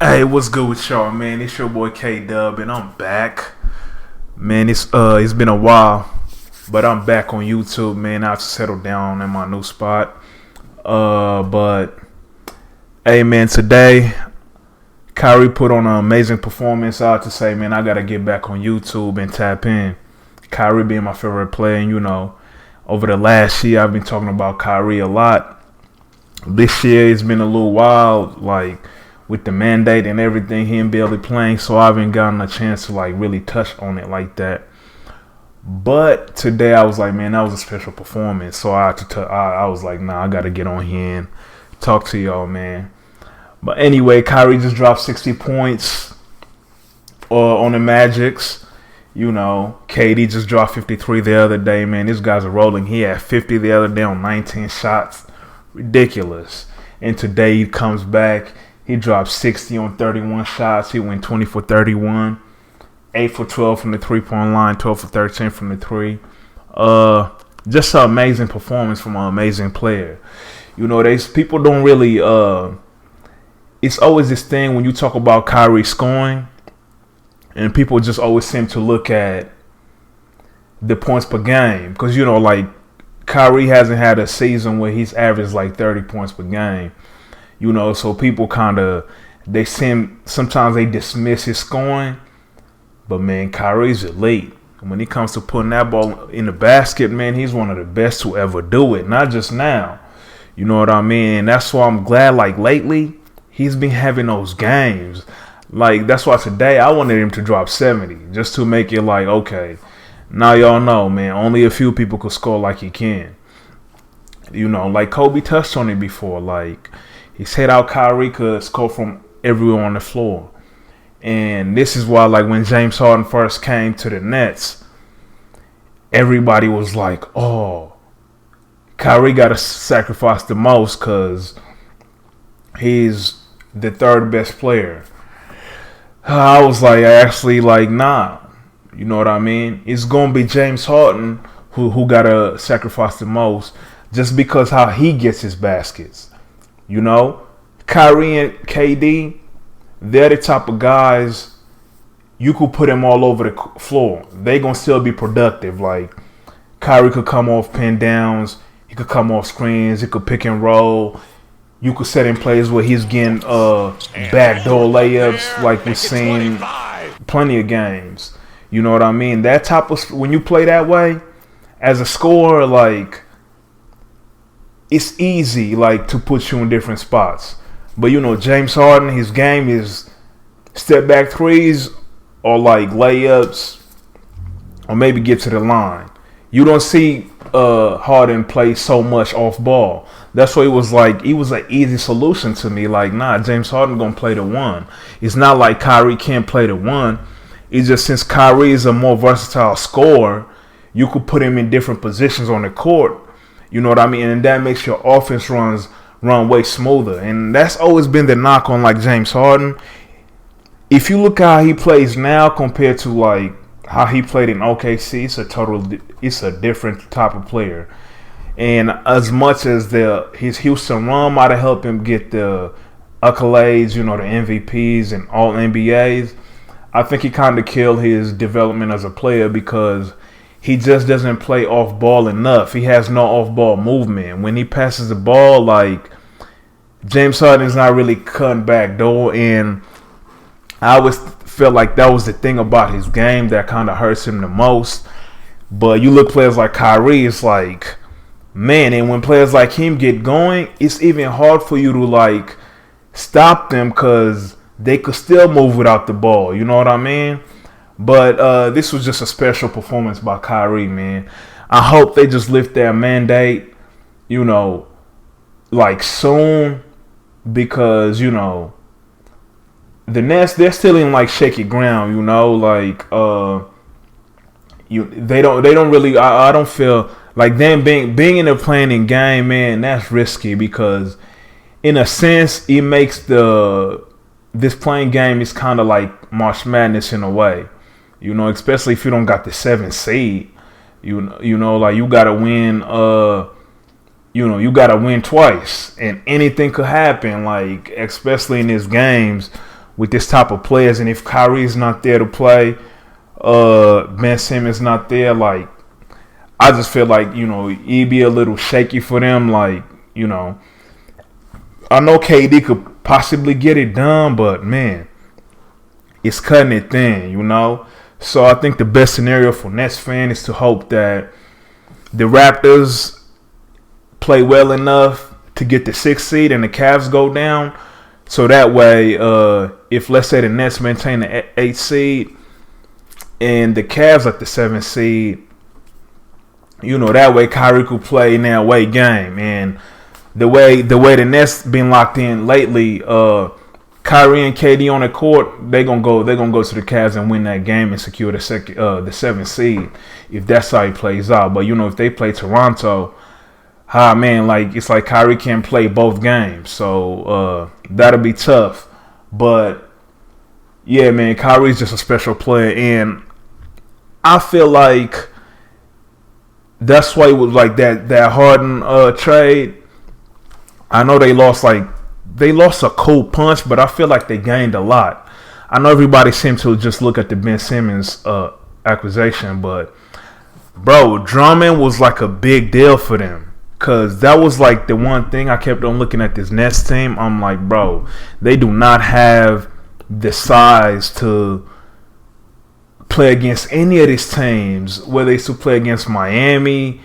Hey, what's good with y'all, man? It's your boy K Dub, and I'm back. Man, it's been a while, but I'm back on YouTube, man. I've settled down in my new spot. But hey, man, today Kyrie put on an amazing performance. I have to say, man, I gotta get back on YouTube and tap in. Kyrie being my favorite player, and over the last year, I've been talking about Kyrie a lot. This year, it's been a little wild, like with the mandate and everything, he ain't barely playing, so I haven't gotten a chance to really touch on it like that. But today I was like, man, that was a special performance, so I was like, nah, I gotta get on here and talk to y'all, man. But anyway, Kyrie just dropped 60 points on the Magics. KD just dropped 53 the other day, man. These guys are rolling. He had 50 the other day on 19 shots. Ridiculous. And today he comes back. He dropped 60 on 31 shots. He went 20 for 31. 8 for 12 from the three-point line. 12 for 13 from the three. Just an amazing performance from an amazing player. People don't really... it's always this thing when you talk about Kyrie scoring, and people just always seem to look at the points per game. Because, Kyrie hasn't had a season where he's averaged 30 points per game. So people sometimes they dismiss his scoring. But, man, Kyrie's elite. When it comes to putting that ball in the basket, man, he's one of the best to ever do it. Not just now. You know what I mean? That's why I'm glad, lately, he's been having those games. That's why today I wanted him to drop 70. Just to make it okay. Now y'all know, man, only a few people could score like he can. Kobe touched on it before. He said how Kyrie could score from everywhere on the floor. And this is why, when James Harden first came to the Nets, everybody was like, oh, Kyrie got to sacrifice the most because he's the third best player. I was nah. You know what I mean? It's going to be James Harden who got to sacrifice the most just because how he gets his baskets. Kyrie and KD, they're the type of guys you could put them all over the floor. They going to still be productive. Kyrie could come off pin downs. He could come off screens. He could pick and roll. You could set in plays where he's getting backdoor layups we've seen plenty of games. You know what I mean? That type of, when you play that way, as a scorer, it's easy, to put you in different spots. But, James Harden, his game is step back threes or layups or maybe get to the line. You don't see Harden play so much off ball. That's why it was an easy solution to me. Nah, James Harden gonna play the one. It's not like Kyrie can't play the one. It's just since Kyrie is a more versatile scorer, you could put him in different positions on the court. You know what I mean? And that makes your offense run way smoother. And that's always been the knock on James Harden. If you look how he plays now compared to how he played in OKC, it's a different type of player. And as much as his Houston run might have helped him get the accolades, the MVPs and all NBAs, I think he kind of killed his development as a player because he just doesn't play off ball enough. He has no off ball movement. When he passes the ball, James Harden is not really cutting back door. And I always felt like that was the thing about his game that kind of hurts him the most. But you look players like Kyrie, it's man, and when players like him get going, it's even hard for you to stop them because they could still move without the ball. You know what I mean? But this was just a special performance by Kyrie, man. I hope they just lift their mandate, soon, because the Nets, they're still in shaky ground. They don't really. I don't feel them being in the playing game, man. That's risky because, in a sense, it makes this playing game is kind of like March Madness in a way. Especially if you don't got the 7th seed. You gotta win. You gotta win twice, and anything could happen. Especially in these games with this type of players. And if Kyrie's not there to play, Ben Simmons not there, like, I just feel like, it'd be a little shaky for them. Like, I know KD could possibly get it done, but man, it's cutting it thin, So I think the best scenario for Nets fan is to hope that the Raptors play well enough to get the 6th seed and the Cavs go down. So that way, if let's say the Nets maintain the 8th seed and the Cavs at the 7th seed, that way Kyrie could play in that away game. And the way the Nets been locked in lately, Kyrie and KD on the court, they're gonna go to the Cavs and win that game and secure the 7th seed if that's how it plays out. But if they play Toronto, it's like Kyrie can't play both games, so that'll be tough. But yeah, man, Kyrie's just a special player, and I feel like that's why it was like that Harden trade. I know they lost a cold punch, but I feel like they gained a lot. I know everybody seems to just look at the Ben Simmons acquisition, but bro, Drummond was like a big deal for them. Because that was like the one thing I kept on looking at this Nets team. I'm like, bro, they do not have the size to play against any of these teams. Whether they used to play against Miami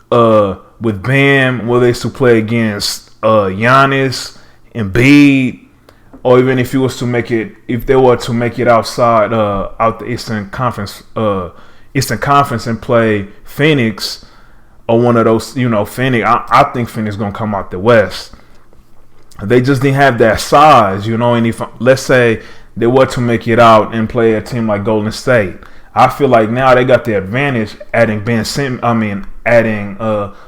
with Bam, whether they used to play against Giannis, Embiid, or even if they were to make it outside out the Eastern Conference and play Phoenix. Or one of those, Phoenix. I think Phoenix gonna come out the West. They just didn't have that size, And if let's say they were to make it out and play a team like Golden State, I feel like now they got the advantage adding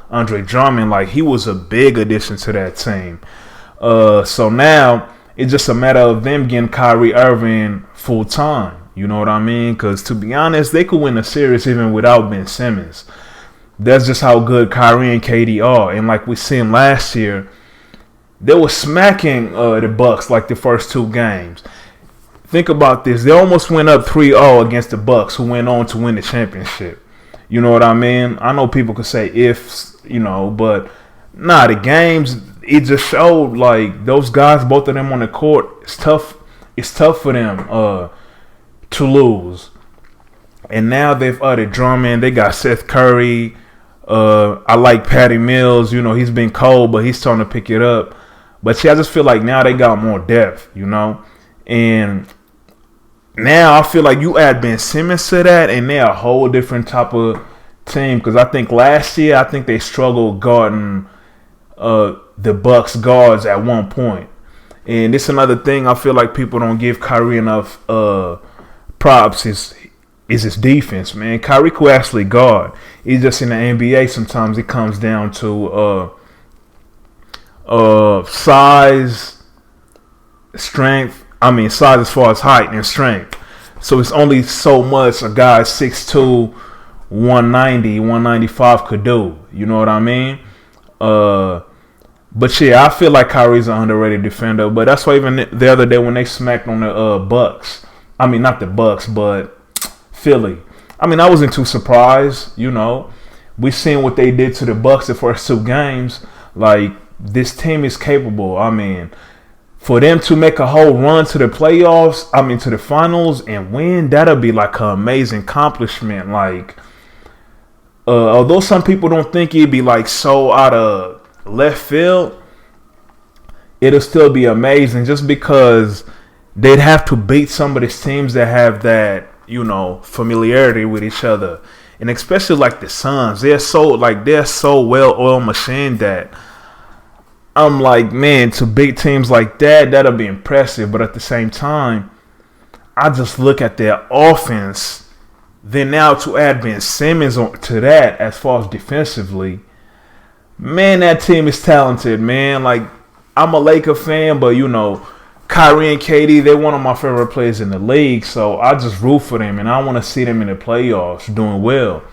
Andre Drummond. Like, he was a big addition to that team. So now it's just a matter of them getting Kyrie Irving full time. You know what I mean? Because to be honest, they could win a series even without Ben Simmons. That's just how good Kyrie and KD are. And like we seen last year, they were smacking the Bucks like the first 2 games. Think about this. They almost went up 3-0 against the Bucks, who went on to win the championship. You know what I mean? I know people could say ifs, but the games, it just showed like those guys, both of them on the court, it's tough for them to lose. And now they've added Drummond. They got Seth Curry. I like Patty Mills. He's been cold, but he's starting to pick it up. But see, I just feel like now they got more depth, And now I feel like you add Ben Simmons to that, and they're a whole different type of team. Because I think last year, they struggled guarding the Bucks guards at one point. And it's another thing I feel like people don't give Kyrie enough props is his defense, man. Kyrie could actually guard. It's just in the NBA sometimes it comes down to size, strength. Size as far as height and strength. So it's only so much a guy 6'2", 190, 195 could do. You know what I mean? But yeah, I feel like Kyrie's an underrated defender. But that's why even the other day when they smacked on the Bucks. Not the Bucks, but Philly. I wasn't too surprised, We seen what they did to the Bucks the first 2 games. Like, this team is capable. For them to make a whole run to the playoffs, to the finals and win, that'll be like an amazing accomplishment. Like, although some people don't think it'd be like so out of left field, it'll still be amazing just because they'd have to beat some of these teams that have that, familiarity with each other. And especially like the Suns, they're so well-oiled machine that I'm like, man, to beat teams like that, that'll be impressive. But at the same time, I just look at their offense. Then now to add Ben Simmons to that as far as defensively, man, that team is talented, man. Like, I'm a Laker fan, but Kyrie and KD, they're one of my favorite players in the league, so I just root for them, and I want to see them in the playoffs doing well.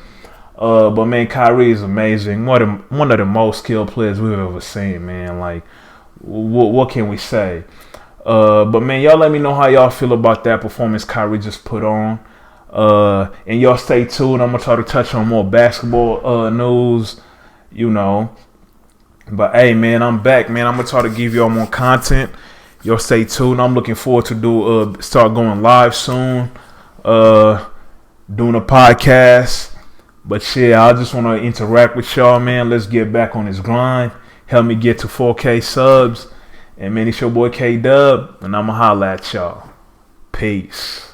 But man, Kyrie is amazing. One of the most skilled players we've ever seen, man. Like, what can we say? But man, y'all let me know how y'all feel about that performance Kyrie just put on. And y'all stay tuned. I'm gonna try to touch on more basketball news, you know. But hey, man, I'm back, man. I'm gonna try to give y'all more content. Y'all stay tuned. I'm looking forward to start going live soon. Doing a podcast. But yeah, I just want to interact with y'all, man. Let's get back on this grind. Help me get to 4K subs. And man, it's your boy K-Dub, and I'ma holla at y'all. Peace.